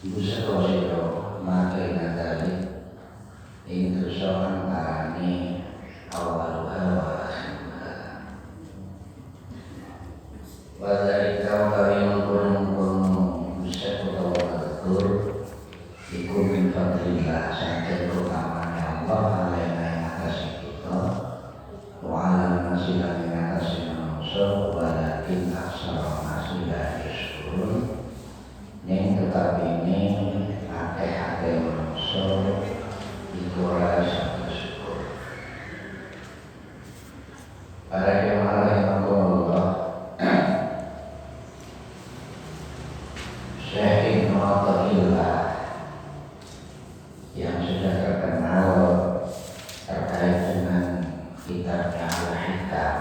Busa sira maka ingatali ing dosa antarane awaluha wa akhiruha. Wadhalika utawi mengkono-mengkono busa utawa matur iku min fadlillah saking keutamaan Allah alaina ing atas kita wa ala nasilah ing atas manungsa walakin aksara nasilah yuskurun ning tetapi ini akeh-akeh manungsa iku ora iso bersyukur. Para jemaah rahimakumullah, Syekh Ibnu Athaillah yang sudah terkenal terkait dengan kitabnya Al-Hikam,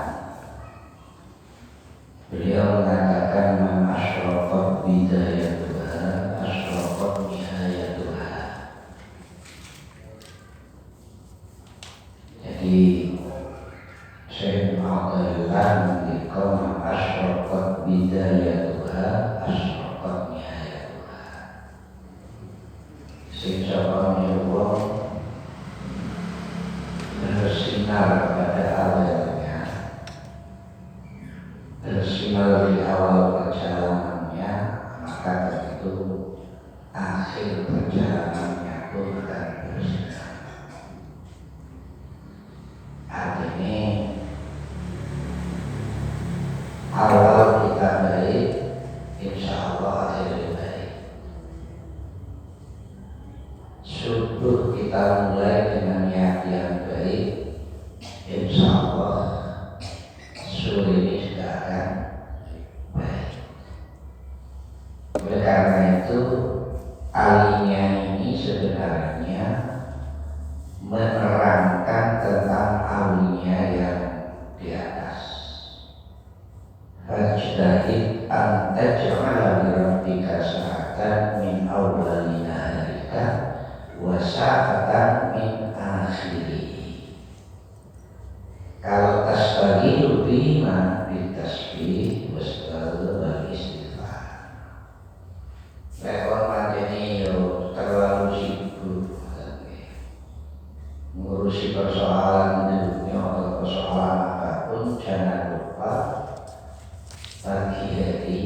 beliau mengatakan man asyraqat bidayatuha asyraqat nihayatuha. Jadi Syekh Athaillah mengatakan man asyraqat bidayatuha asyraqat nihayatuha. Sing sapa Allah bersinar pada awalnya, bersinar di awal perjalanannya, maka tentu akhir perjalanannya pun akan bersinar. Artinya awal kita baik, insya Allah akhirnya baik. Subuh kita mulai dengan niat yang baik, insya Allah sore ini sudah akan baik. Oleh karena itu alinya ini sebenarnya menerangkan tentang alinya yang di atas. Fajtahid an taj'ala li rabbika sa'atan min awwali naharika wa sa'atan min akhirih. Kalau tasbih bima bitasbih wasbal wal istighfar. Lekon macene yo terlalu sibuk ngurusi persoalan dunia atau persoalan apapun, jangan lupa pagi hari,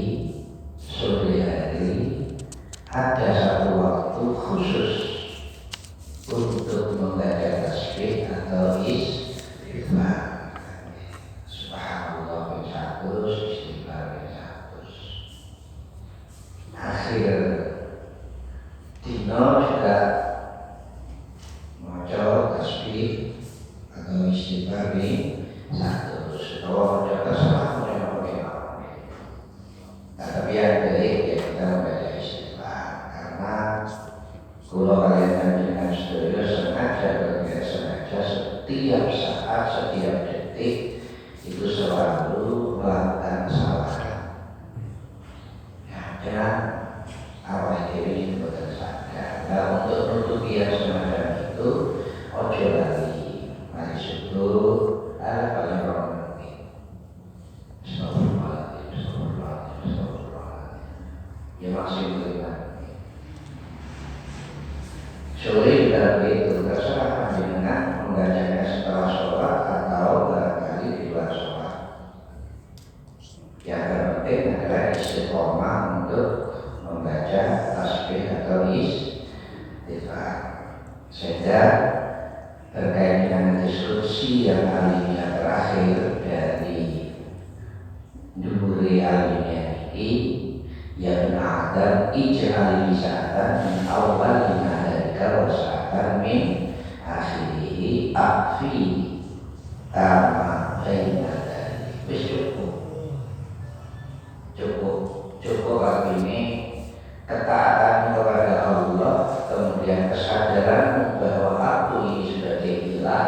sore hari ada satu waktu khusus untuk membaca tasbih atau istighfar. Subhanallah 100, istighfar 100. Akhir dino juga maca tasbih atau istighfar 100. Kalau maca terserah mau pakai. Tapi yang baik ya kita membaca istighfar, karena kalau kalian dengan studio sengaja setiap saat, setiap detik itu selalu melakukan kesalahan. Ya, awal ini bukan sadar. Nah, untuk menutupi yang semacam itu, ojo lagi mari syukur, ada paling orang ini. Astagfirullahaladzim. Ya masih beriman. Sore juga begitu, terserah panjenengan membacanya setelah sholat atau barangkali di luar sholat. Yang terpenting adalah istiqomah untuk membaca tasbih atau istighfar. Sehingga terkait dengan diskusi yang alimnya terakhir dari Duburi alimnya ini, yang Adam ij'al lisatan min awal naharika wa sa'atan min akhirihi akfi tama baina dzalik. Wis cukup kali ini ketaatan kepada Allah, kemudian kesadaran bahwa aku ini sebagai ilah,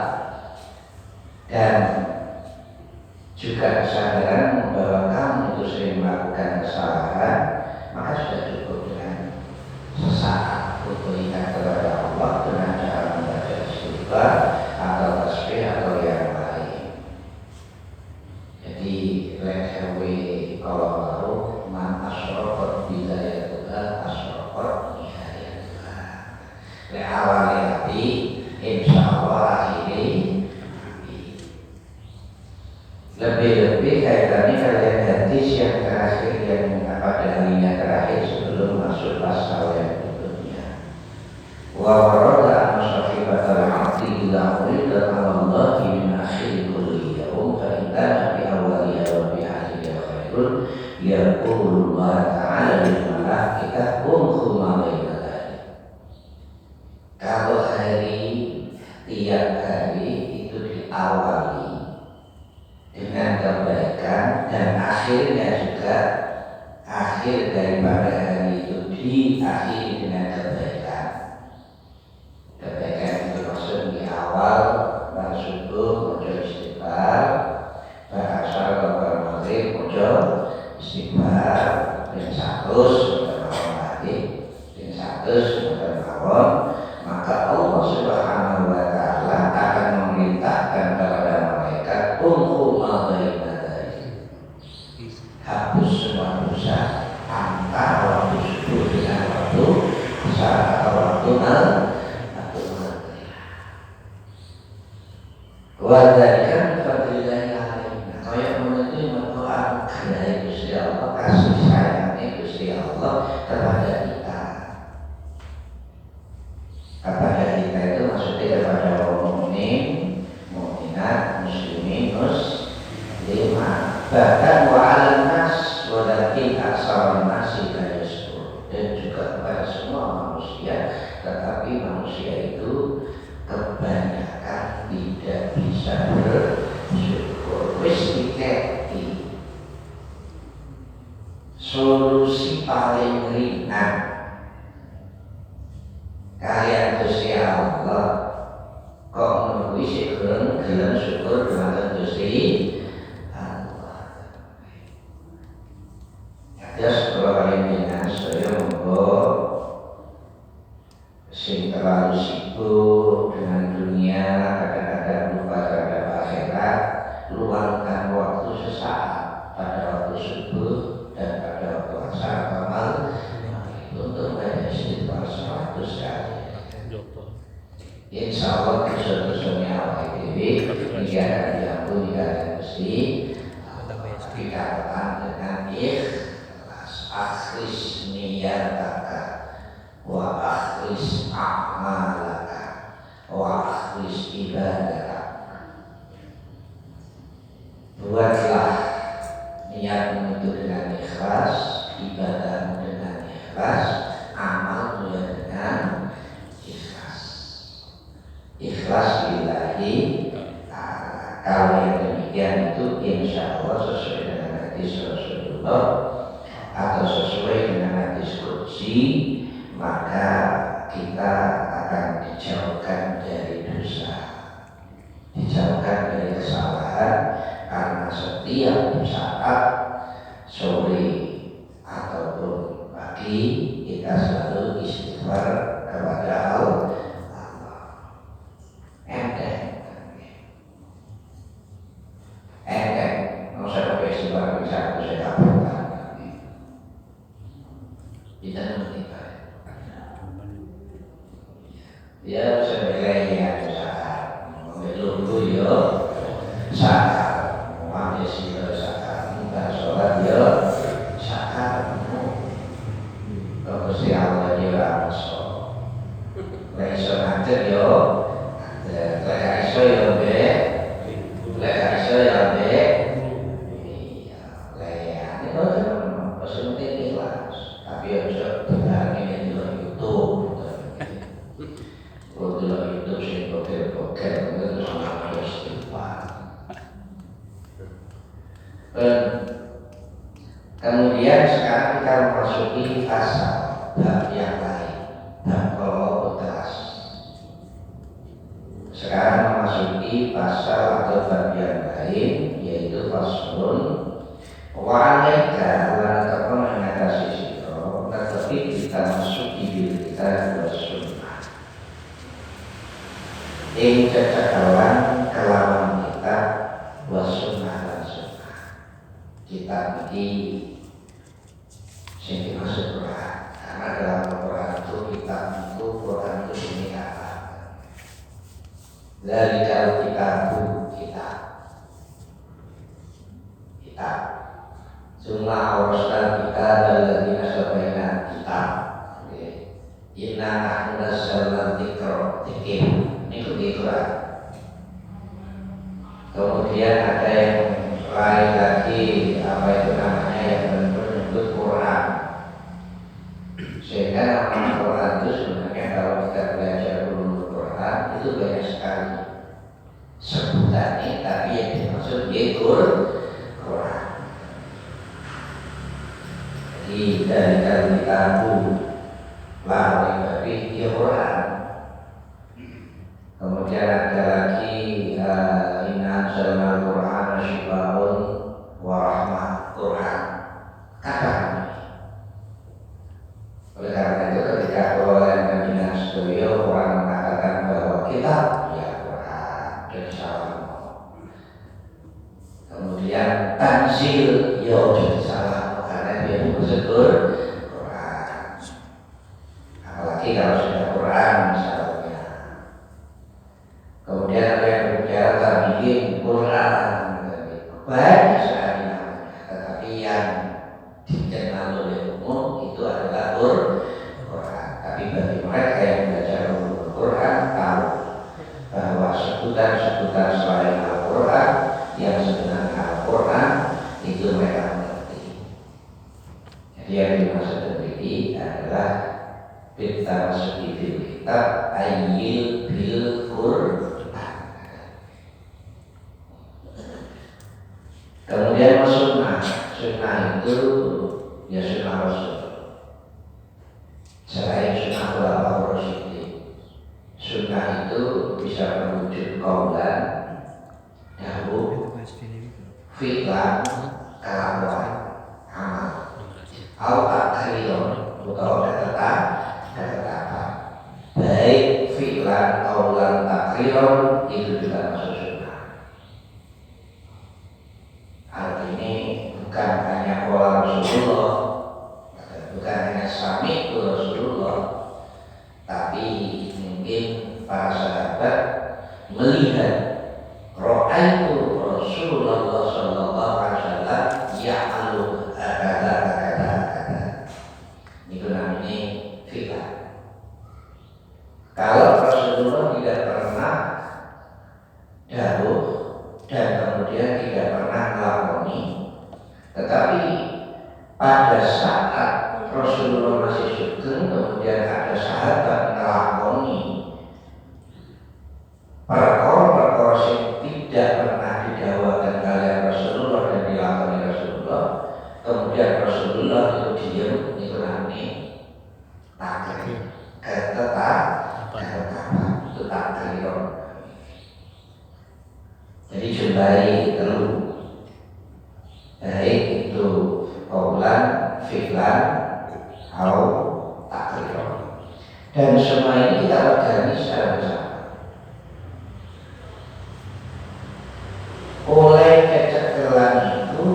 dan juga kesadaran bahwa kamu itu sering melakukan kesalahan, maka sudah cukup dengan sesaat untuk ingat kepada Allah dengan cara membaca istighfar atau tasbih atau yang lain. Jadi let away kalau man asyraqat bidayatuha asyraqat kalinya terakhir sebelum masuk pasal yang berikutnya. Wa warada an-sahibatal abdi ila urida Allah min akhir kulli yawm fa inna bi awwaliha wa bi akhiriha khairun yaqulu Allah ta'ala lil malaikati umkum alaina dzalik. Kalau tiap hari itu diawali dengan kebaikan dan akhirnya juga akhir daripada hari itu diakhiri dengan kebaikan. Kebaikan itu maksud di awal pada subuh muncul istighfar, pada asar pada maghrib muncul istighfar, dan 100 muncul lagi, dan 100 muncul mawon. Maka Allah Subhanahu wa Ta'ala akan memerintahkan kepada malaikat umkum alaina dzalik. Hapus semua dosa antara waktu subuh dengan waktu asar atau waktu maghrib. Wa dzalika min fadlillahi alaina. Kaya menuju berdoa dari Gusti Allah, kasih sayangnya Gusti Allah kepada kita. Kepada kita itu maksudnya kepada kaum mukmin, mukminat, muslimin, muslimat. Bahkan wa 'alan nas walakin aksarun nasi la yashkur. Dan juga kepada semua manusia, tetapi manusia itu kebanyakan tidak bisa bersyukur. Wis diketi solusi paling ringan. Kalian Gusti Allah kok menunggu si gelem syukur dengan Gusti Allah. Ya sekolah kalian dengan saya monggo sing terlalu sibuk dengan dunia, kadang-kadang lupa terhadap akhirat, luangkan waktu sesaat pada waktu subuh dan pada waktu asar atau maghrib untuk membaca istighfar 100 kali. Insya Allah dosa-dosanya awal dewi tidak akan diampuni oleh Gusti. Dikatakan dengan ikhlas, akhlis niyataka wa akhlis a'malaka wa akhlis ibadaka. Buatlah niatmu itu dengan ikhlas, ibadahmu dengan ikhlas, amalmu dengan ikhlas. Ikhlas lillahi ta'ala. Kalau yang demikian itu insya Allah sesuai dengan hadis Rasulullah atau sesuai dengan hadis qudsi, maka kita akan dijauhkan dari dosa, dijauhkan dari kesalahan, karena setiap saat sore ataupun pagi kita selalu istighfar kepada Allah. Mau saya pakai istighfar bisa aku saya dapatkan. Kita mengerti. Ya sebagai yang usaha mengeluh yo sakar mandi sih sakar minta sholat yo sakar kalau si Allah yo langsung langsung aja yo langsung yo be langsung yo be iya layan itu pasti ikhlas tapi harus berani di YouTube. Kalau itu sih poker itu sangat istighfar. Kemudian sekarang kita memasuki fase bab yang lain, bab komunitas. Sekarang memasuki pasal atau bab yang lain, yaitu faslun wa'alaika wa mengatasi siro, tetapi kita masuk bil kita bersunnah. Ing cecakawan kelawan kita wasunnah dan sunnah. Kita ini sing dimaksud Quran, karena dalam Quran itu kita itu Quran itu ini apa? Dari kalau kita kita jumlah awasal kita dari Inna nahnu nazzalna dzikra dzikir niku Quran. Kemudian ada yang lain lagi apa itu namanya yang menyebut Quran. Sehingga nama Quran itu sebenarnya kalau kita belajar ulumul Quran itu banyak sekali sebutannya, tapi yang dimaksud yaitu Quran. Jadi dari kalimat lalu tapi ya Quran. Kemudian ada lagi inna anzalnal Qur'ana syifaa'un wa rahmah Quran. Kapan? Oleh karena itu ketika oleh Nabi Nasrullah orang mengatakan bahwa kitab ya Quran dan salam. Kemudian tanzil ya jadi salam karena dia disebut Quran. Apalagi kalau sudah Quran misalnya. Kemudian ada yang berbicara tabiin Quran, banyak sekali namanya. Tetapi yang dikenal oleh umum itu adalah Quran. Tapi bagi mereka yang belajar Quran tahu bahwa sebutan-sebutan selain Al-Quran yang sebenarnya Al-Quran itu mereka mengerti. Jadi yang dimaksud demikian adalah kita masuk di kitab Ayyil bil Quran. Kemudian sunnah itu ya sunnah Rasul. Selain sunnah ulama Rasul, sunnah itu bisa merujuk qaulan, dahulu, fi'lan, kalaman, amal, atau takriyun, atau ketetapan. Baik fi'lan, qaulan, takriyun itu juga masuk sunnah. Artinya bukan hanya qala Rasulullah, bukan hanya sami Rasulullah, tapi mungkin para sahabat melihat ra'aitu Rasulullah sallallahu alaihi wasallam ya'malu kata. Itu namanya fi'lan. Kalau Rasulullah tidak pernah dahulu dan kemudian tidak pernah melakoni, tetapi pada saat Rasulullah masih sugeng kemudian ada sahabat melakoni perkara-perkara yang tidak pernah didawakan oleh Rasulullah dan dilakoni Rasulullah, kemudian Rasulullah itu diam, itu namanya takrir, ketetapan itu takrir. Jadi jumlahi telu, baik itu qaulan, fi'lan, atau takrir. Dan semua ini kita ladani secara bersama. Oleh kecekelan itu,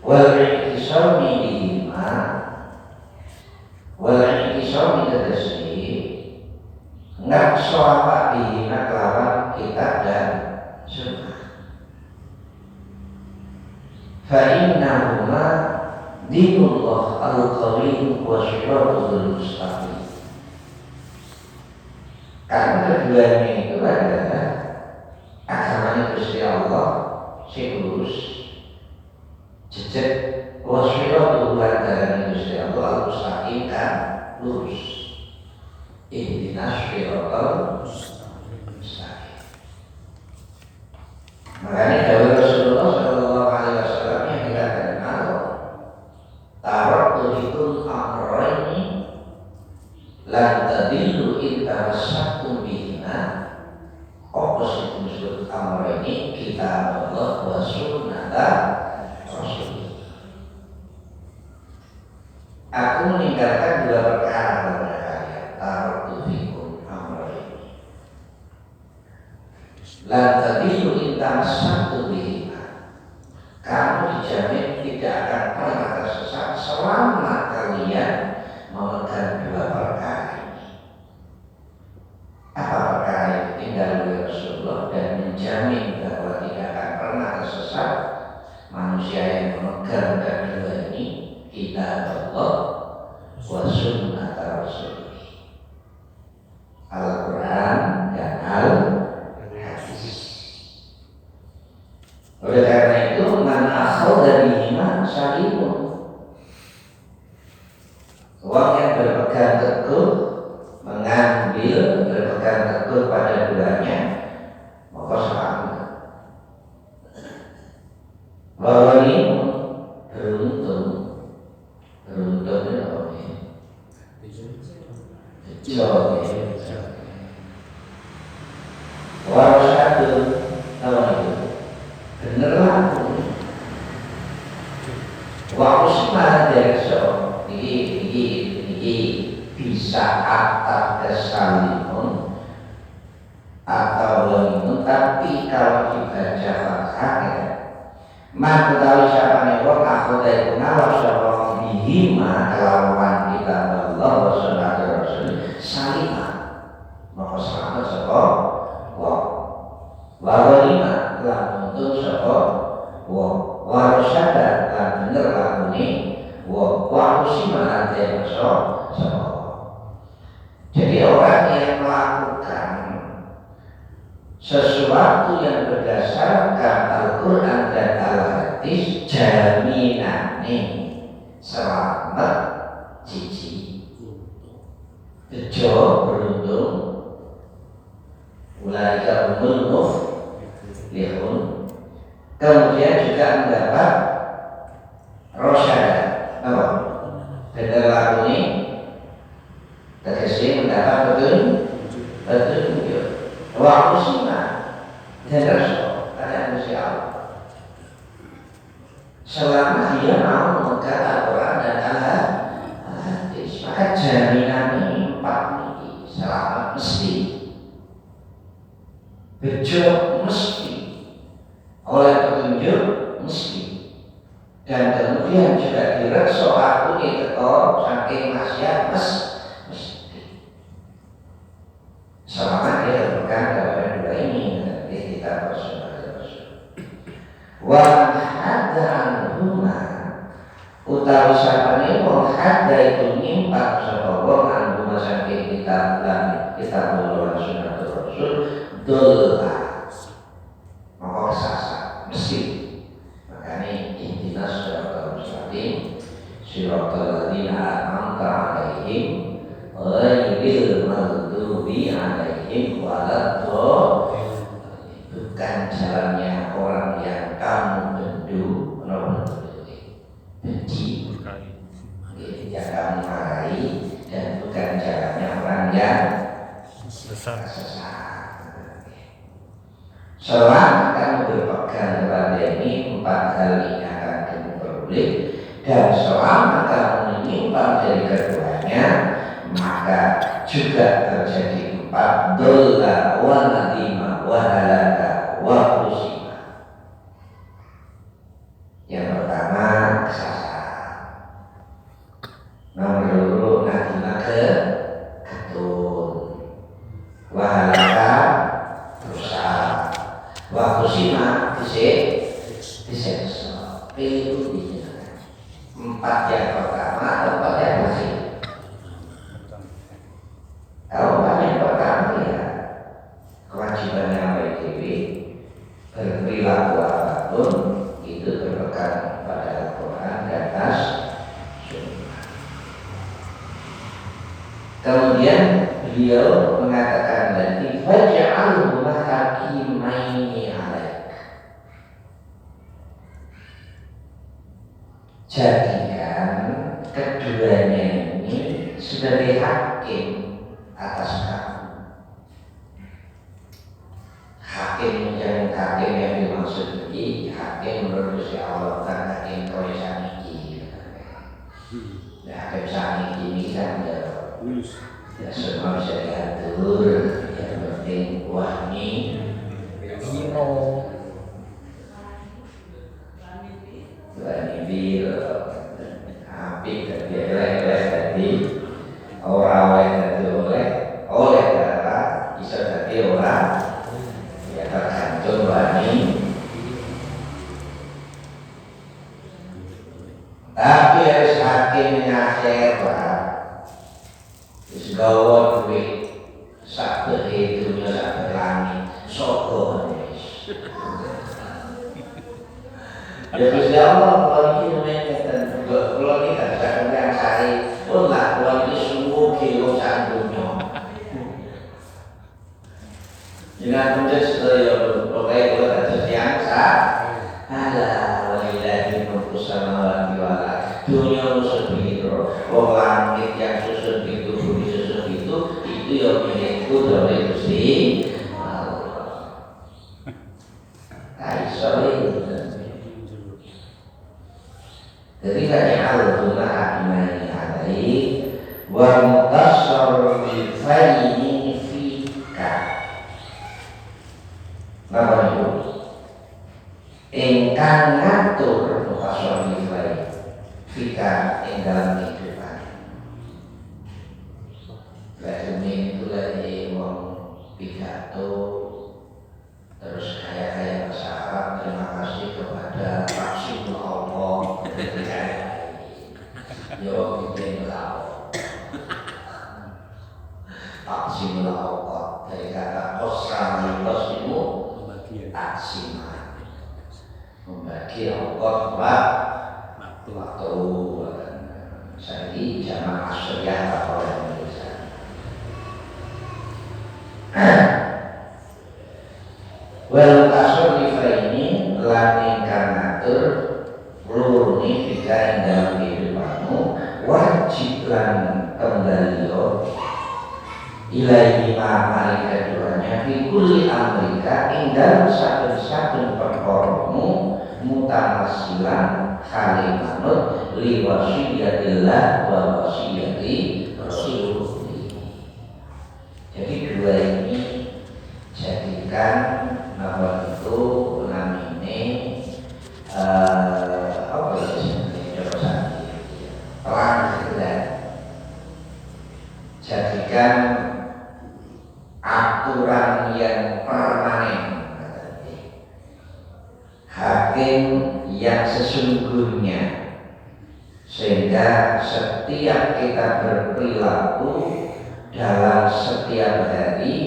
wal-i'tisami bihima, wal-i'tisami tegesi, nggak selama dihina kelawan kitab dan sunnah. Fa'innahuma dinullah al-qawim wa syiratul mustaqim. Karena keduanya itu adalah agamanya Gusti Allah sing lurus, jejak wa syiratul Gusti Allah al-mustaqim kan lurus. Ihdinas siratal mustaqim. Makanya dawuh Rasulullah sallallahu alaihi wasallam yang kita kenal, taraktukum amrayni lan tadillu in tamassaktum bihima. Opposite disebut amrayni, kitab Allah wa sunnata Rasul. Aku meninggalkan dua perkara kepada kalian. Taraktukum amrayni lan tadillu in tamassaktum bihima. Kamu dijamin tidak akan pernah tersesat selama kalian memegang dua perkara ini. Apa perkara yang tinggal oleh Rasulullah dan menjamin bahwa tidak akan pernah tersesat manusia yang memegang kedua ini, kitab Allah wa Wong yang berpegang teguh, mengambil berpegang teguh pada duanya, maka selamat. Bahwa ini beruntung itu apa ini? Bejo. Warasatu apa itu? Benerlah. Wa'usman derso ini bisa atap kesalimun atau walimun, tapi kalau dibaca fathah man utawi sapane wong akhota iku ngawak sapa bihima kelawan kita Allah wa sunnah Rasul salima maka selamat sapa wong wa ghanima lan untung sapa wong wa rasyada lan bener lakune wong wa usima lan dewasa sapa. Jadi orang yang melakukan sesuatu yang berdasarkan Al-Quran dan Al-Hadis jaminane selamat cici bejo beruntung ulaika umul muflihun, kemudian juga mendapat rosyada apa? Benar laku ini tegesi mendapat petunjuk waktu sima dan Rasul ada Gusti Allah selama dia mau memegang Al-Quran dan Al-Hadis, maka jaminan ini 4 ini selamat mesti bejo mesti oleh petunjuk mesti, dan kemudian juga direkso aku ini teko saking maksiat mesti selama dia berpegang kepada dua ini nanti kita bersunnah Rasul. Wa hadda anhuma utawi sapane wong hadda itu nyimpan sapa wong anhuma saking kitab lan kitab sunnah Rasul dola maka kesasar mesti. Makanya intinya siratal mustaqim siratal ladzina an'amta 'alaihim ghairil maghdubi 'alaihim waladdallin, bukan jalannya orang yang kamu benci, yang kamu marahi, dan bukan jalannya orang yang sesat. Selama kamu berpegang kepada ini 4 hal ini akan kamu peroleh, dan selama kamu menyimpang dari keduanya maka juga terjadi 4 dola wa nadima wa halaka wa kusima. Yang pertama kesasar, nomor 2 nadima ketun, wa halaka rusak, wa kusima diseksa. Pilih ini 4 yang pertama atau 4 yang masih. Kalau 4 yang pertama ya kewajibannya WTW berperilaku apapun itu berpegang pada Al-Quran dan As-Sunnah. Kemudian beliau mengatakan lagi faj'alhuma hakimaini 'alaik, jadikan keduanya ini sebagai hakim atas kamu. Hakim yang dimaksud ini hakim menurut Gusti Allah, bukan hakim kolesan ini. Ya, hakim saniki ini kan ya semua bisa diatur, yang penting wahni wahni bil api dan elek tadi orang oleh darah bisa jadi orang ya tergantung wani, tapi harus hakim yang akhirat wis gawa duit sak dunia sak langit soko wis ya Gusti Allah kalau iki menen kalau kita sedang cari pun lah wong langit yang susun itu bumi susun itu ya milikku dari Gusti Allah. Aisyah jadi kajal guna akmani alai wa mutasarrifaini fika. Napa niku? Ingkang ngatur mutasarrifaini fika ing dalam kehidupan. Lagi itu lagi wong pidato terus kayak bahasa Arab, terima kasih kepada Rasulullah Allah. Yo bikin lau Taksimul Allah dari kata Qasam Qasimu Taksiman membagi Allah waktu saya jamaah asyriah atau yang Indonesia. Wal tasawuf ini lan ingkang ngatur lurune fika ing dalam kehidupanmu wajib lan kembaliyo ilahi ma'amari keduanya fi kulli amrika ing dalam saben-saben perkaramu mutamasilan kalimanut li wasiyatillah wa wasiyati rasulullah. Jadi dua ini jadikan apa itu namanya apa ya sebenarnya pelan gitu. Jadikan aturan yang permanen, hakim yang sesungguhnya, sehingga setiap kita berperilaku dalam setiap hari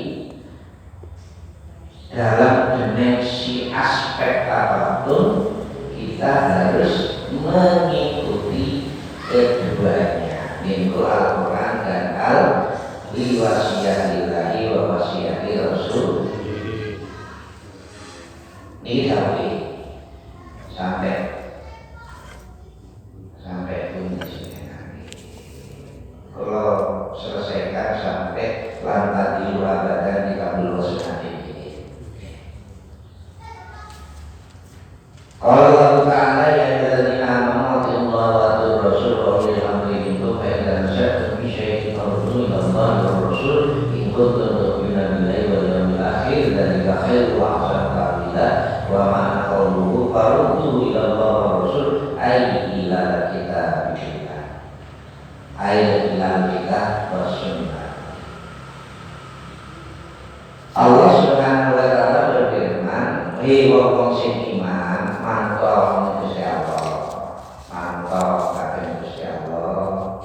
dalam dimensi aspek apapun kita harus mengikuti keduanya, yaitu Al-Quran dan Al-Wasiyatillahi wa wasiyati Rasul. Ini sampai finish nanti. Kalau selesaikan sampai lantai abadan di kabul wasiyati. Allah Ta'ala ya alladzina amanu atiiullaha wa atiiur rasul wa ulil amri minkum fa in tanaza'tum fi syai'in farudduhu ila Allahi war rasul in kuntum tu'minuna billahi wal yawmil akhir dzalika khairun wa ahsanu ta'wila wa ma'ana qawluhu farudduhu ila Allahi war rasul ay ila kitabillah ay ila kitab was sunnah. Allah Subhanahu wa ta'ala berfirman, "Hei wong sing iman, mantap Gusti Allah, mantap kabeh Gusti Allah."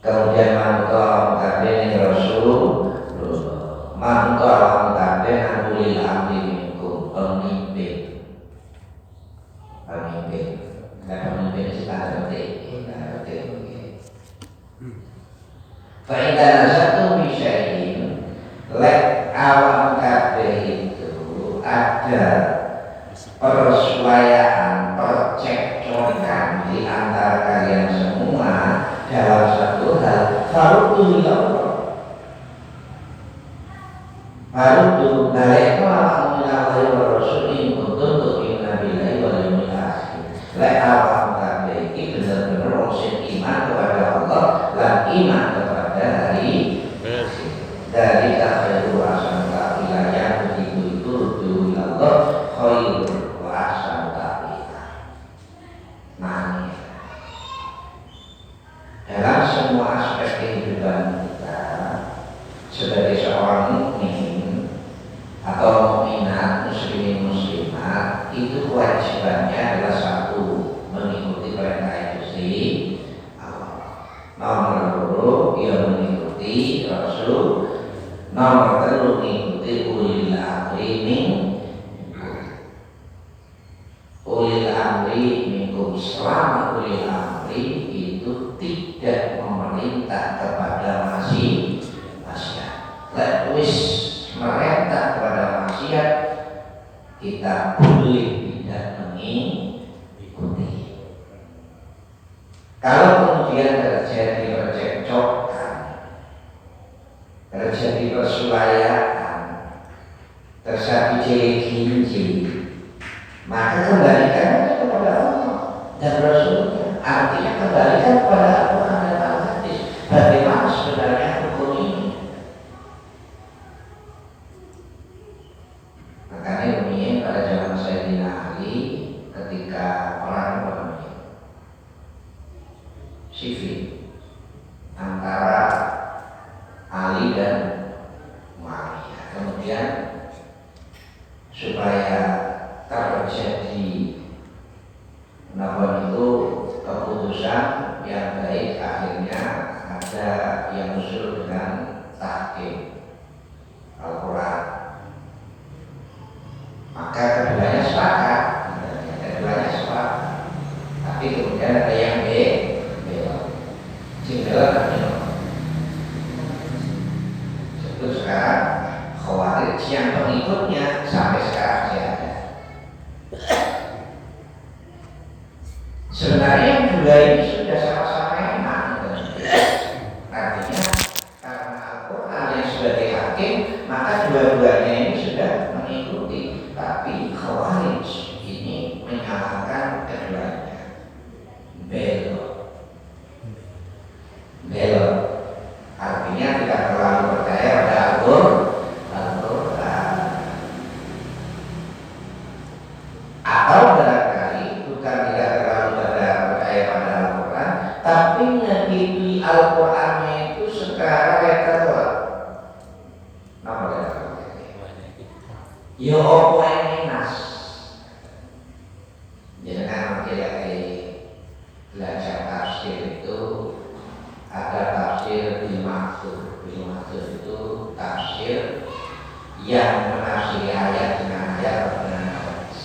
Kemudian mantap kabeh Rasul, mantap kabeh ulil amri minkum, pemimpin. Nah, pemimpin itu sangat penting. Fa idza satu bisyai'in lek awam kabeh itu ada persuayaan, percekcokan di antara kalian semua dalam satu hal, faruddu ila Allah. Faruddu balik awam ila Rasul in kuntum tu'minuna billahi wal yawmil akhir. Lek awam kabeh iki bener-bener wong sing iman kepada Allah lan iman kepada hari dari khairu hasan ta'ala yang begitu itu rudu Allah khairu hasan ta'ala. Nah, dalam semua aspek kehidupan kita sebagai seorang mukmin atau mukminat, muslimin muslimat, itu kewajibannya adalah satu, mengikuti perintah Gusti Allah. Nomor dua, ia mengikuti Rasul. Nomor telu mengikuti ulil amri minkum. Selama ulil amri itu tidak memerintah kepada masyarakat Kalau kemudian terjadi percekcokan, terjadi persulayaan, terjadi jeling-jeling, maka kembalikan kepada Allah dan Rasulnya. Artinya kembalikan kepada Al-Quran dan Al-Hadis. Bagaimana sebenarnya hukum ini? Makanya ini pada zaman Sayyidina Ali ketika perang sivil antara Ali dan Muawiyah, kemudian supaya terjadi itu keputusan yang baik, akhirnya ada yang usul dengan tahkim Al-Quran. Maka keduanya sepakat, tapi kemudian ada yang belok. Sebut sekarang Khawarij yang pengikutnya sampai sekarang masih ada. Sebenarnya dua ini sudah sama-sama enak. Artinya karena Al-Quran yang sebagai hakim, maka dua-duanya ini sudah mengikuti. Tapi Khawarij ini menyalahkan keduanya. Belok. Artinya tidak terlalu percaya pada Al-Quran. Atau barangkali bukan tidak terlalu percaya pada Al-Quran, tapi mengikuti Al-Qurannya itu secara retro. Apa retro? Ya opo enas. Jangan lagi belajar tafsir itu ada tafsir bil maksud. Bil maksud itu tafsir yang menafsiri ayat dengan ayat dengan hadis.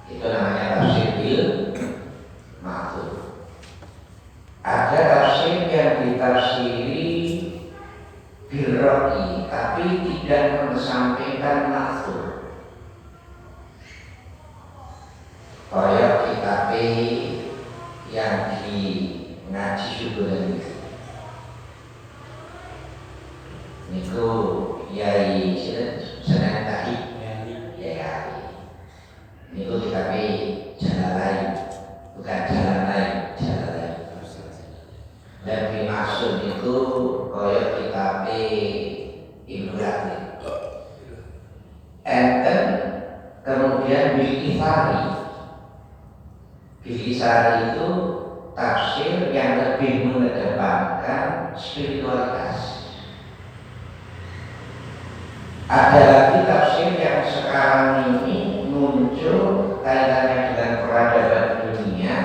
Itu namanya tafsir bil maksud. Ada tafsir yang ditafsiri bil ra'i, tapi tidak mengesampingkan maksud. Kayak kitab yang di ngaji syukur niku Yai Senan Tahi Yai niku kitab jalan lain, bukan jalan lain, jalan lain. Dan dimaksud itu kayak kitab Ibnu Latif. Enten kemudian Bilisari itu tafsir yang lebih mengedepankan spiritualitas. Ada lagi tafsir yang sekarang ini muncul kaitannya dengan peradaban dunia.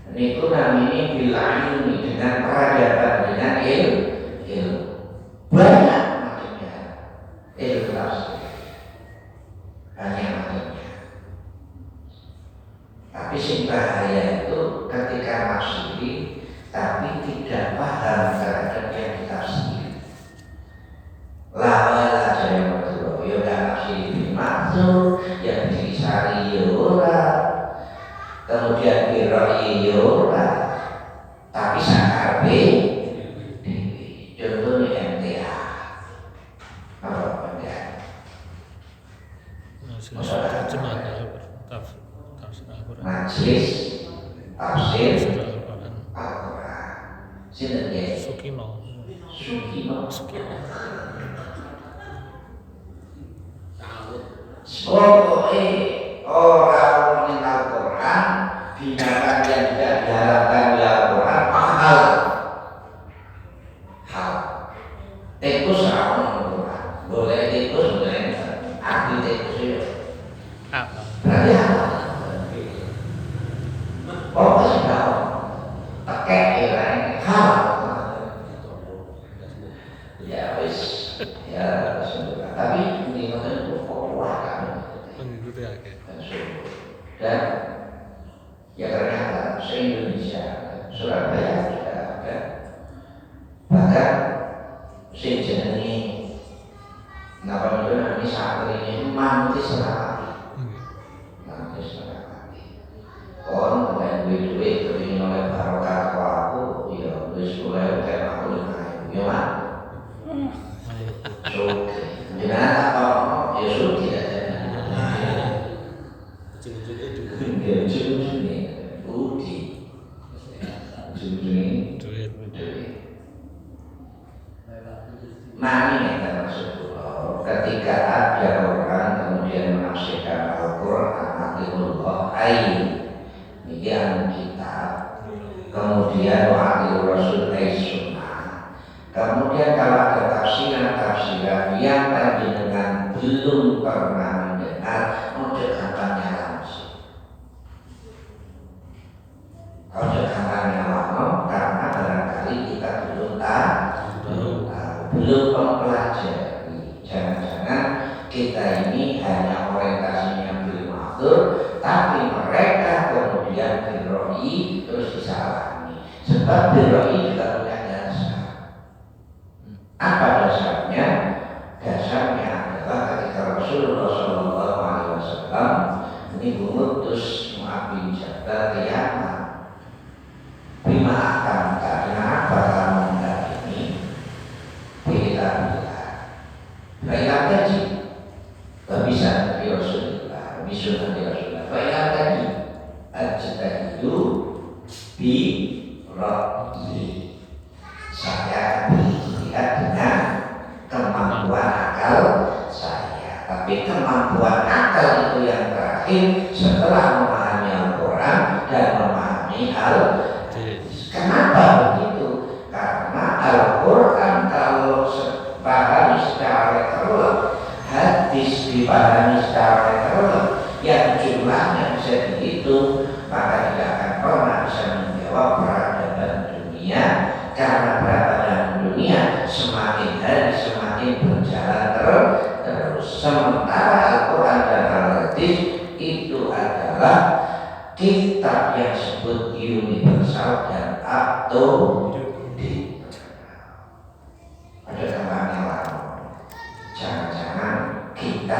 Ini namanya bil'ilmi, dengan peradaban, dengan ilmu. Banyak macamnya ilmu tafsir. Banyak macamnya. Tapi sing bahaya itu ketika nafsiri tapi tidak paham terhadap yang ditafsiri. Lawala jaya madura, ya gak nafsiri bimaksud, yang disari ya ora, kemudian biroi ya ora, tapi sakarbe contohnya MTA. Apa MTA? Majlis tafsir Al-Quran. Sinten nggih? Sukino. Pokoknya orang mengenal Al-Quran, binatang yang tidak diharapkan di Al-Quran mahal. Tikus rawon Al-Quran. Boleh tikus, boleh ahli tikus itu. Berarti apa? Pokoknya sudah pakai lain hal. Ya wis, ya sudah. Tapi ini itu kuat kan. Mengikuti aja. Dan ya ternyata se-Indonesia, Surabaya sudah ada. Bahkan sejenenge napa itu namanya santri ini mantis sekali. Ini anu kitab. Kemudian wa'atil rasul sunnah. Kemudian kalau ada tafsiran yang panjenengan belum pernah mendengar, ojo gampangnya langsung. Ojo gampangnya langsung karena barangkali kita belum tahu, belum mempelajari. Jangan-jangan kita ini hanya orientasinya bil ma'thur, tapi mereka kemudian birroi terus disalahkan. Sebab birroi juga punya dasar. Apa dasarnya? Dasarnya adalah ketika Rasulullah SAW ini mengutus Mu'adz bin Jabal ke Yaman. Bima akan dengan apa kamu enggak ini? Bila Baiklah tadi, bisa Nabi Rasulullah, bisa Nabi Rasulullah. Baiklah tadi, ajtahidu bi ra'yi. Saya lihat dengan kemampuan akal saya. Tapi kemampuan akal itu yang terakhir setelah memahami Al-Quran dan memahami kenapa begitu? Karena Al-Quran kalau dipahami secara literal, hadis dipahami secara literal, yang jumlahnya bisa dihitung, maka tidak akan pernah bisa menjawab peradaban dunia. Karena peradaban dunia semakin hari semakin berjalan terus. Sementara Al-Quran dan Al-Hadis itu adalah kitab yang disebut universal dan absolut. Ada gambarnya lah. Jangan-jangan kita